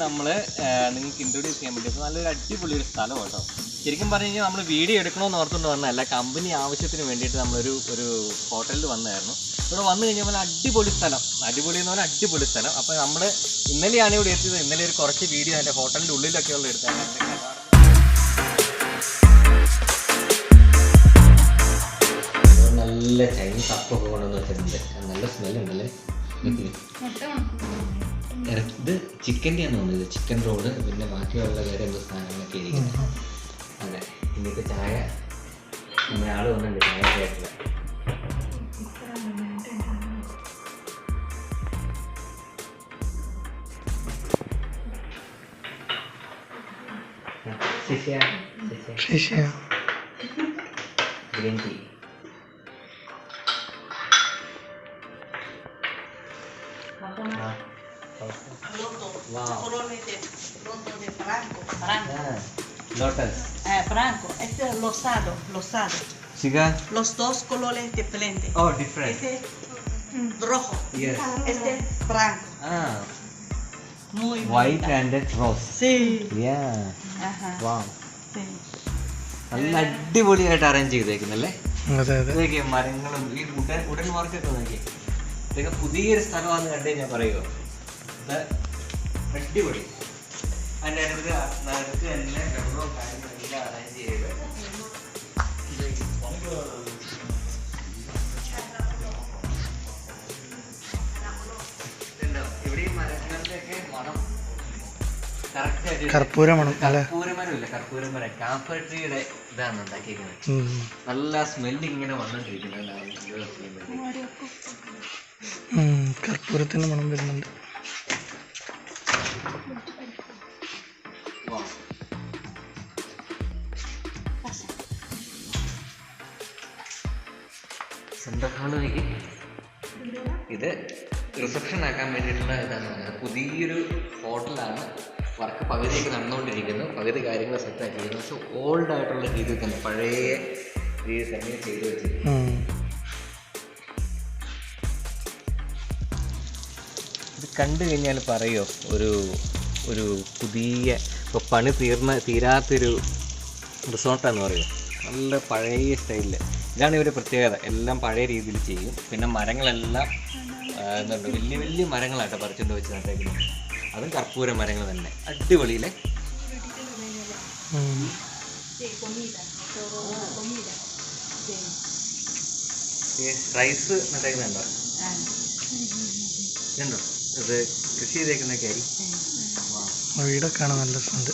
നമ്മൾ നിങ്ങൾക്ക് ഇൻട്രൊഡ്യൂസ് ചെയ്യാൻ പറ്റും. നല്ലൊരു അടിപൊളി ഒരു സ്ഥലം കേട്ടോ. ശരിക്കും പറഞ്ഞു കഴിഞ്ഞാൽ നമ്മൾ വീഡിയോ എടുക്കണമെന്ന് ഓർത്തുകൊണ്ട് വന്നതല്ല, കമ്പനി ആവശ്യത്തിന് വേണ്ടിയിട്ട് ഒരു ഹോട്ടലിൽ വന്നായിരുന്നു. ഇവിടെ വന്നു കഴിഞ്ഞാൽ അടിപൊളി സ്ഥലം, അടിപൊളി എന്ന് പറഞ്ഞാൽ അടിപൊളി സ്ഥലം. അപ്പോൾ നമ്മൾ ഇന്നലെയാണ് ഇവിടെ എത്തിയത്. ഇന്നലെ ഒരു കുറച്ച് വീഡിയോ അതിൻ്റെ ഹോട്ടലിൻ്റെ ഉള്ളിലൊക്കെയുള്ള എടുത്താണ്. നല്ല ചൈനീസ് അപ്പൊക്കെ കൊണ്ടുവന്ന് വെച്ചിട്ടുണ്ട്. നല്ല സ്മെല്ലുണ്ടല്ലേ. ഇത് ചിക്കൻ്റെ ആണ് തോന്നുന്നത്. ചിക്കൻ റോള്, പിന്നെ ബാക്കിയുള്ള വേറെ എന്തോ സാധനങ്ങളൊക്കെ ഇരിക്കുന്നത്. അതെ, ഇന്നത്തെ ചായ നമ്മുടെ ആള് വന്നിട്ടുണ്ട്. ചായ കേട്ടില്ല. Green tea. Lotus. Franco. Este es rosado. Chica. Los dos colores diferentes. Oh, different. Este es rojo. Yes. Este es franco. Muy White bonita. and rose. Sí. Yeah. Ajá. Wow. Sí. നല്ല അടിപൊളിയായിട്ട് arrange ചെയ്തേക്കുന്നല്ലേ. അതെ അതെ. ഇതൊക്കെ മരങ്ങളും ഈ ഉടൻ മാർക്കൊക്കെ നോക്കി. ഇതൊക്കെ പുതിയൊരു സ്ഥലമാണെന്ന് കണ്ടു കഴിഞ്ഞാൽ പറയുമോ. അടിപൊളി. അതിൻ്റെ അടുത്ത് തന്നെ വെള്ളവും കാര്യങ്ങളെല്ലാം അറേഞ്ച് ചെയ്ത് ഇവിടെ ഈ മരങ്ങളുടെയൊക്കെ മണം കറക്റ്റ്. കർപ്പൂരമണം അല്ലേ? കർപ്പൂരമരമില്ല, കർപ്പൂരമരം കാപ്പർ ട്രീയുടെ ഇതാണ് ഉണ്ടാക്കിയിരിക്കുന്നത്. നല്ല സ്മെല്ല് ഇങ്ങനെ വന്നോണ്ടിരിക്കുന്നത്. കർപ്പൂരത്തിന്റെ മണം വരുന്നുണ്ട്. സെൻട്രൽ ഹാളിലേക്ക് ഇത് റിസപ്ഷൻ ആക്കാൻ വേണ്ടിയിട്ടുള്ള ഇതാണ്. പുതിയൊരു ഹോട്ടലാണ്. വർക്ക് പകുതിയൊക്കെ നടന്നുകൊണ്ടിരിക്കുന്നു. പകുതി കാര്യങ്ങൾ സെറ്റാക്കിയിരുന്നു. പക്ഷെ ഓൾഡ് ആയിട്ടുള്ള രീതിയിൽ തന്നെ, പഴയ രീതിയിൽ തന്നെ ചെയ്തു വെച്ചിരിക്കുന്നു. ഇത് കണ്ടു കഴിഞ്ഞാൽ പറയോ ഒരു പുതിയ ഇപ്പോൾ പണി തീരാത്തൊരു റിസോർട്ടാന്ന് പറയുമോ. നല്ല പഴയ സ്റ്റൈലിൽ. ഇതാണ് ഇവരുടെ പ്രത്യേകത. എല്ലാം പഴയ രീതിയിൽ ചെയ്യും. പിന്നെ മരങ്ങളെല്ലാം എന്തുണ്ട്, വലിയ വലിയ മരങ്ങളായിട്ട് പറിച്ചുകൊണ്ട് വെച്ച് നട്ടേക്കുന്നത്. അതും കർപ്പൂര മരങ്ങൾ തന്നെ. അടിപൊളിയിലെ റൈസ് നട്ടേക്കുന്നുണ്ടോ? ഇതുണ്ടോ ഇത് കൃഷി ചെയ്തേക്കുന്നൊക്കെ ആയി. വീടൊക്കെ ആണ് നല്ല ഉണ്ട്.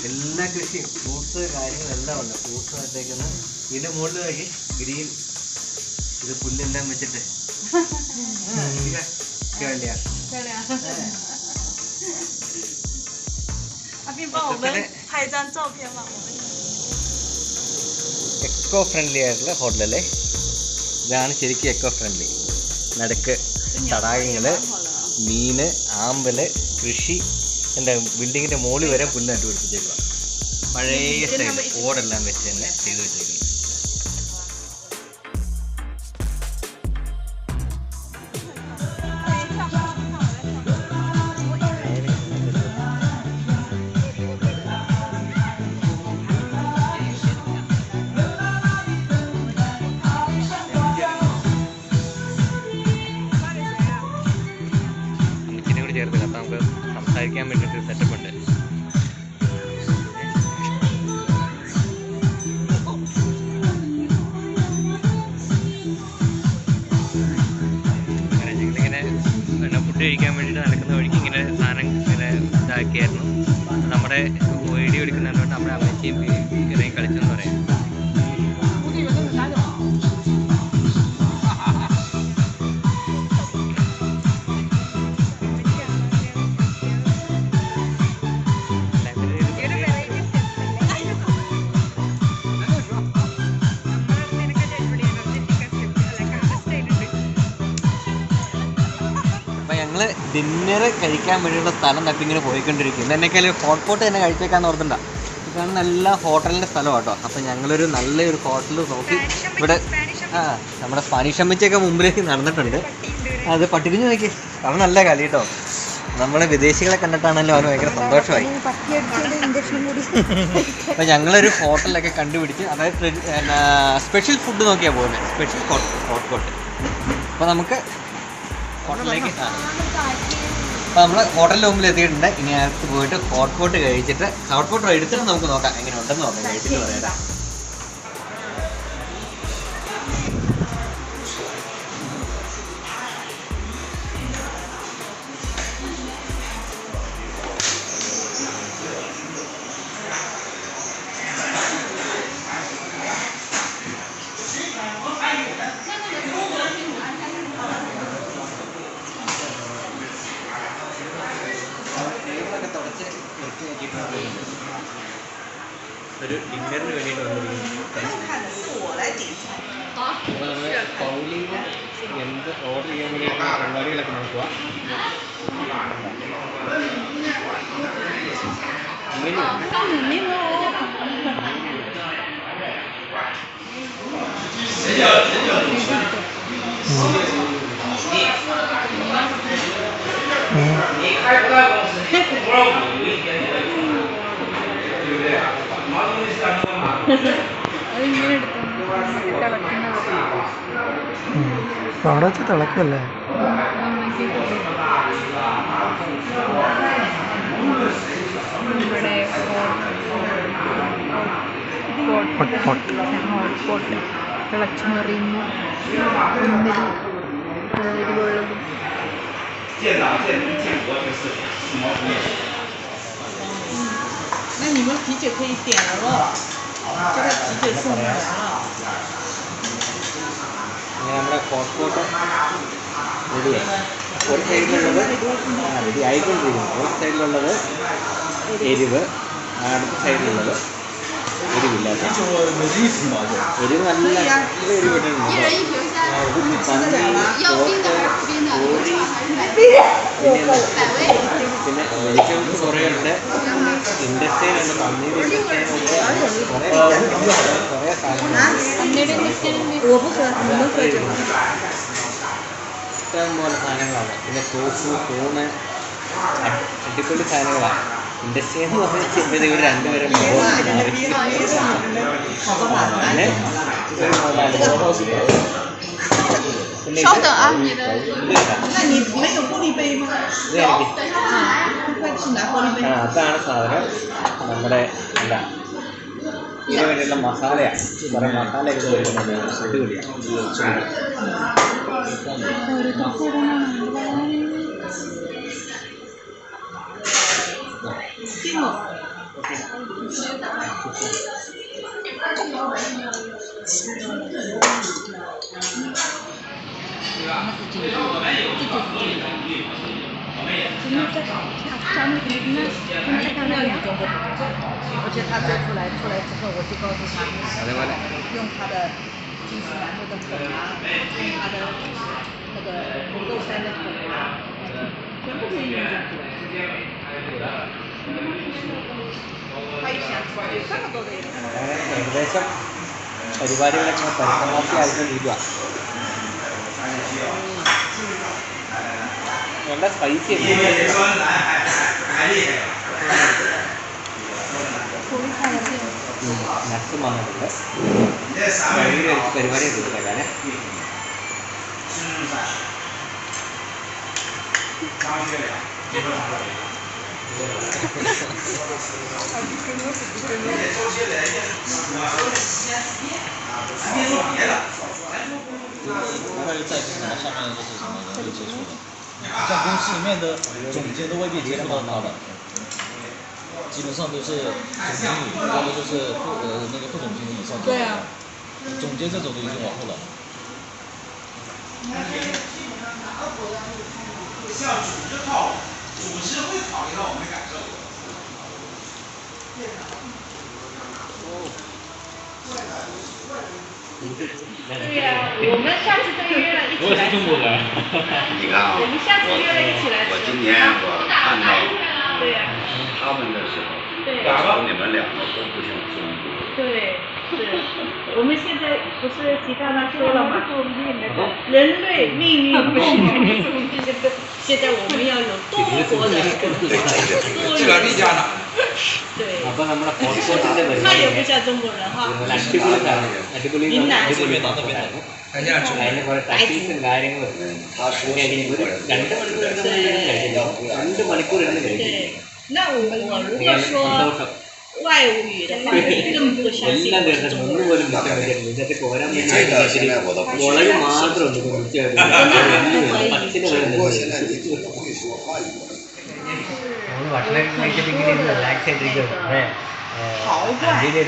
എല്ലാ കൃഷിയും ഫ്രൂട്ട്സ് കാര്യങ്ങളെല്ലാം ഉണ്ട്. ഫ്രൂട്ട്സ് നട്ടേക്കുന്ന ഇതിൻ്റെ മുകളിൽ നോക്കി ഗ്രീൻ ഇത് പുല്ലെല്ലാം വെച്ചിട്ട് എക്കോ ഫ്രണ്ട്ലി ആയിട്ടുള്ള ഹോട്ടലല്ലേ. ഇതാണ് ശരിക്കും എക്കോ ഫ്രണ്ട്ലി. നടുക്ക് തടാകങ്ങൾ, മീന്, ആമ്പല്, കൃഷി. എൻ്റെ ബിൽഡിങ്ങിൻ്റെ മുകളിൽ വരെ പുല്ല് നട്ട് പിടിപ്പിച്ചേക്കുക. പഴയ സ്റ്റൈൽ ഓടെല്ലാം വെച്ച് തന്നെ ചെയ്ത് വെച്ചേക്കുന്നത്. ഇച്ചിരി കൂടി ചേർത്ത് അപ്പം നമുക്ക് സംസാരിക്കാൻ വേണ്ടിയിട്ട് സെറ്റപ്പ് ഉണ്ട്. ഞങ്ങളിങ്ങനെ ഫുഡ് കഴിക്കാൻ വേണ്ടിയിട്ട് നടക്കുന്ന വഴിക്ക് ഇങ്ങനെ സാധനം ഇങ്ങനെ ഇതാക്കിയായിരുന്നു. നമ്മുടെ വീഡിയോ എടുക്കുന്നതുകൊണ്ട് നമ്മുടെ അമ്മച്ചിയും ഇറങ്ങി കളിച്ചെന്ന് പറയാം. ഞങ്ങൾ ഡിന്നർ കഴിക്കാൻ വേണ്ടിയുള്ള സ്ഥലം തപ്പിങ്ങനെ പോയിക്കൊണ്ടിരിക്കും. എന്നെക്കാളും ഹോട്ട്പോട്ട് തന്നെ കഴിച്ചേക്കാന്ന് ഓർത്തണ്ട. ഇതാണ് നല്ല ഹോട്ടലിൻ്റെ സ്ഥലം കേട്ടോ. അപ്പം ഞങ്ങളൊരു നല്ലൊരു ഹോട്ടൽ നോക്കി ഇവിടെ നമ്മുടെ സ്പാനിഷ് അമ്മച്ചൊക്കെ മുമ്പിലേക്ക് നടന്നിട്ടുണ്ട്. അത് പട്ടിരിഞ്ഞ് നോക്കി. അത് നല്ല കളി കേട്ടോ. നമ്മളെ വിദേശികളെ കണ്ടിട്ടാണല്ലോ അവന് ഭയങ്കര സന്തോഷമായി. അപ്പം ഞങ്ങളൊരു ഹോട്ടലൊക്കെ കണ്ടുപിടിച്ച്, അതായത് സ്പെഷ്യൽ ഫുഡ് നോക്കിയാൽ പോകുന്നത്, സ്പെഷ്യൽ ഹോട്ട്പോട്ട്. അപ്പോൾ നമുക്ക് ഹോട്ടലിലേക്ക് അപ്പോൾ നമ്മൾ ഹോട്ടലിൻ്റെ മുമ്പിൽ എത്തിയിട്ടുണ്ട്. ഇനി അകത്ത് പോയിട്ട് ഹോട്ട്പോട്ട് കഴിച്ചിട്ട് ഹോട്ട്പോട്ട് എടുത്തിട്ട് നമുക്ക് നോക്കാം എങ്ങനെ ഉണ്ടെന്ന് നോക്കാം, കഴിച്ചിട്ട് പറയാം. ഒരു ഡിന്നറിന് വേണ്ടിയിട്ട് വന്നിരിക്കുന്നു. അപ്പോൾ നമ്മൾ പൗലിയിൽ എന്ത് ഓർഡർ ചെയ്യാൻ വേണ്ടിയിട്ടുള്ള പരിപാടികളൊക്കെ നോക്കുക. അവിടെ വെച്ച് തിളക്കല്ലേ? ഹോട്ട്പോട്ട് തിളച്ചു മറിയുന്നു.那你们啤酒可以点了咯，这个啤酒送你们了。 നമ്മുടെ ഹോട്ട്പോട്ട് റെഡിയായി. ഒരു സൈഡിലുള്ളത് റെഡി ആയിക്കൊണ്ടിരിക്കുന്നു. ഒരു സൈഡിലുള്ളത് എരിവ്, അടുത്ത സൈഡിലുള്ളത് എരിവില്ലാത്ത. എരിവ് നല്ല എരിവ് ഇട്ടിട്ടുണ്ട്. പിന്നെ വെജിറ്റബിൾസ് കുറേ ഉണ്ട്, ഇൻഡസ്ട്രിയിലുണ്ട്, പന്നീർ ഇൻഡസ്ട്രിയിലുണ്ട്, കുറേ സാധനങ്ങളുണ്ട്. ഇഷ്ടം പോലെ സാധനങ്ങളാണ്. പിന്നെ സോപ്പ്, ഫോണ്, അടിപൊളി സാധനങ്ങളാണ്. ഇൻഡസ്ട്രി എന്ന് പറഞ്ഞാൽ ഇവർ രണ്ടുപേരും പിന്നെ 稍等啊，你的。那你没有玻璃杯吗？有。快去拿玻璃杯。അതാണ് സാധനം. നമ്മുടെ എന്താ ഇതിന് വേണ്ടിയുള്ള മസാലയാണ്. കുറേ മസാലയൊക്കെ വരുന്നുണ്ട്. അടിപൊളിയാണ്.而且他摘出来之后，我就告诉他，അതേപോലെ用他的金丝楠木的粉啊，用他的那个红豆杉的粉啊，全部可以用进去。他一想出来有这么多的。 ഏകദേശം പരിപാടികളൊക്കെ പരിസമാപ്തിയായിക്കൊണ്ടിരിക്കുക. നല്ല സ്പൈസി നട്സും വന്നിട്ടുണ്ട്. പരിപാടി എടുത്തേക്കാണ്.像公司里面的总监都未必接触到他的，基本上都是总经理，要不就是那个副总经理以上。对啊，总监这种都已经往后了。像组织套路，组织会考虑到我们的感受。对呀，我们下次再约了一起来。我也是中国人。你看啊，我们下次约了一起来吃。我今年我看到对呀。他们的时候，我说你们两个都不像中国。对。我们现在不是习大大说了吗？人类命运不是现在我们要有多活的多这个厉害了。对， അപ്പോൾ നമ്മുടെ ഹോട്ട്പോട്ടിന്റെ 他也不像中国人哈。 അടിപൊളി云南 അതിന് കുറെ ടാക്ടീസും കാര്യങ്ങളും 2 മണിക്കൂർ ഇരുന്ന് കഴിക്കും 对，那我如果说外语的话，你更不相信 എല്ലാം 我是 തീർന്നിട്ട് 中国 ഒന്നും 人。 പോലും മിച്ചം ഇതൊക്കെ കോരാൻ മുളക് മാത്രമുണ്ട് മിച്ചമായിട്ട് നമ്മൾ ഭക്ഷണം കഴിച്ചിട്ട് ഇങ്ങനെ റിലാക്സ് ആയിട്ടിരിക്കുന്നത് അഞ്ചിയുടെ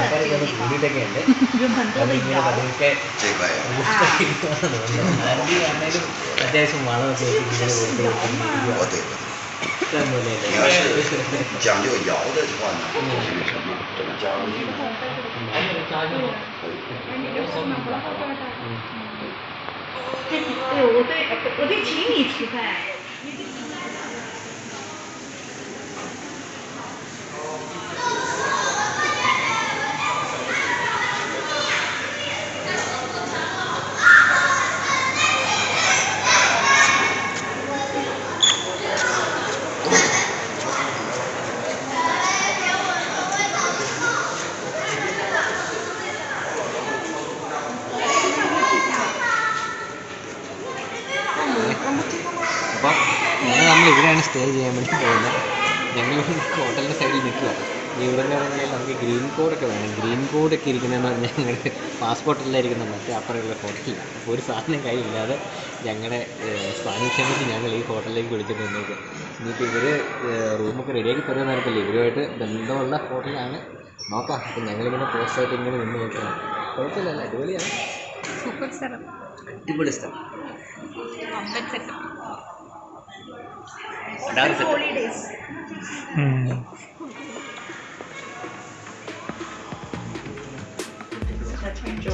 അടുത്ത് കൂടിയിട്ടൊക്കെ ഉണ്ട് 有很多的 അതിങ്ങനെ 窑。 പതുക്കെ അഞ്ചി ആണെങ്കിലും അത്യാവശ്യം വളമൊക്കെ ഇങ്ങനെ കൊടുത്ത് ഇഷ്ടംപോലെ 你要是讲究窑的话呢，就是什么怎么加入进去？ 对，我得请你吃饭。 അപ്പോൾ നമ്മൾ ഇവിടെയാണ് സ്റ്റേ ചെയ്യാൻ വേണ്ടി പോകുന്നത്. ഞങ്ങൾ ഹോട്ടലിൻ്റെ സൈഡിൽ നിൽക്കുക. ഇവിടെ നിന്ന് നമുക്ക് ഗ്രീൻ കോഡൊക്കെ വേണം. ഗ്രീൻ കോഡൊക്കെ ഇരിക്കുന്നതെന്ന് പറഞ്ഞാൽ ഞങ്ങളുടെ പാസ്പോർട്ടെല്ലാം ഇരിക്കുന്ന മറ്റേ അപ്പുറമുള്ള ഹോട്ടലിലാണ്. അപ്പോൾ ഒരു സാധനം കയ്യില്ലാതെ ഞങ്ങളുടെ സ്പാനിഷ് എംബസി ഞങ്ങൾ ഈ ഹോട്ടലിലേക്ക് വിളിച്ചിട്ട് വന്നേക്കുക. ഇനിയിപ്പോൾ ഇവർ റൂമൊക്കെ റെഡിയാക്കി തരുന്ന നേരത്തില്ല, ഇവരുമായിട്ട് ബന്ധമുള്ള ഹോട്ടലാണ്. നോക്കാം. അപ്പം ഞങ്ങളിങ്ങനെ പോസ്റ്റായിട്ട് ഇങ്ങനെ നിന്ന് നോക്കണം. കുഴപ്പമില്ലല്ലോ, അടിപൊളിയാണ്. സൂപ്പർ സ്ഥലം. അടിപൊളി സ്ഥലം. ഹോളിഡേയ്സ്.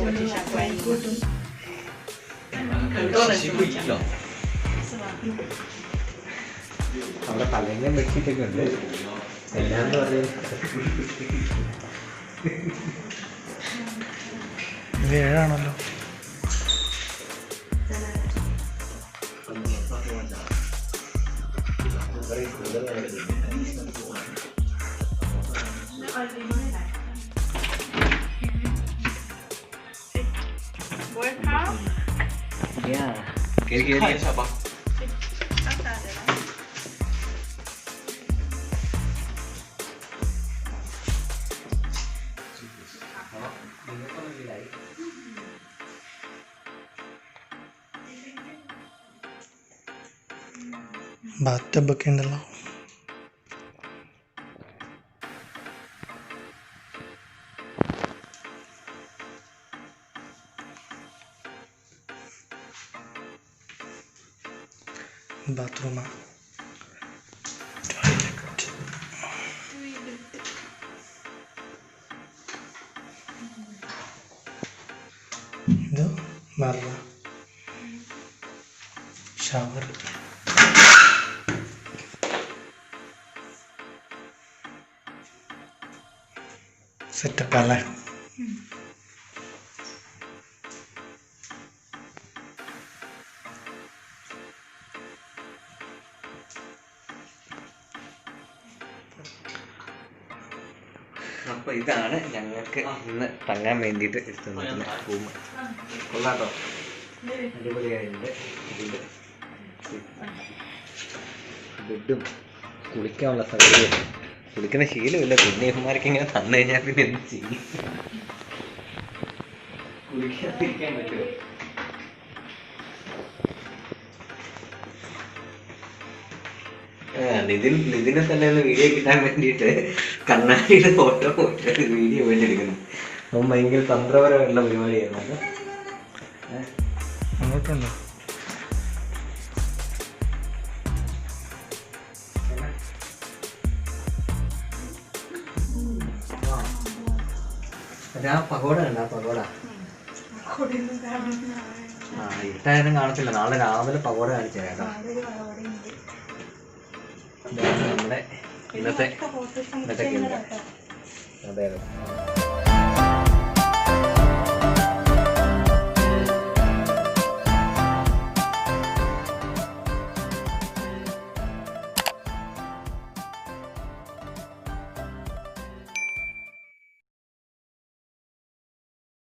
我就想观音，很多人这么讲，是吧？ അവിടെ തലേന്ന് ബെഡ്ഷീറ്റൊക്കെ ഉണ്ട്. എല്ലാന്ന് പറയുന്നത് ഇത് 7 ആണല്ലോ.看一下吧。 ബാത്ത് ടബൊക്കെ ഉണ്ടല്ലോ. ബാത്റൂമാ. ഇത് മറ ഷവർ. സെറ്റപ്പ് അല്ലേ? അപ്പോൾ ഇതാണ് ഞങ്ങൾക്ക് ഇന്ന് തങ്ങാൻ വേണ്ടിയിട്ട് എടുത്തു നിൽക്കുന്ന റൂം. കൊള്ളാട്ടോ, അടിപൊളിയായിട്ടുണ്ട്. ഇതിൻ്റെ ബെഡും കുളിക്കാനുള്ള സൗകര്യം. കുളിക്കുന്ന ശീലമില്ല, പിന്നെ ഇവന്മാർക്ക് ഇങ്ങനെ തന്നു കഴിഞ്ഞാൽ പിന്നെ എന്ത് ചെയ്യും? കുളിക്കാതിരിക്കാൻ പറ്റുമോ? നിതിനെ തന്നെ ഒന്ന് വീഡിയോ കിട്ടാൻ വേണ്ടിയിട്ട് കണ്ണാടിയുടെ ഫോട്ടോ വീഡിയോ വേണ്ടി എടുക്കുന്നു. അവൻ ഭയങ്കര തന്ത്രപരമായിട്ടുള്ള പരിപാടിയായിരുന്നു അത്. അങ്ങോട്ടുണ്ടോ? ആ പകോട ഉണ്ട്, ആ പകോട ഇരുട്ടായാലും കാണത്തില്ല. നാളെ രാവിലെ പകോട കാണിച്ചു കേട്ടോ. ഇതാണ് നമ്മുടെ ഇന്നത്തെ കേന്ദ്രം. അതെ അതെ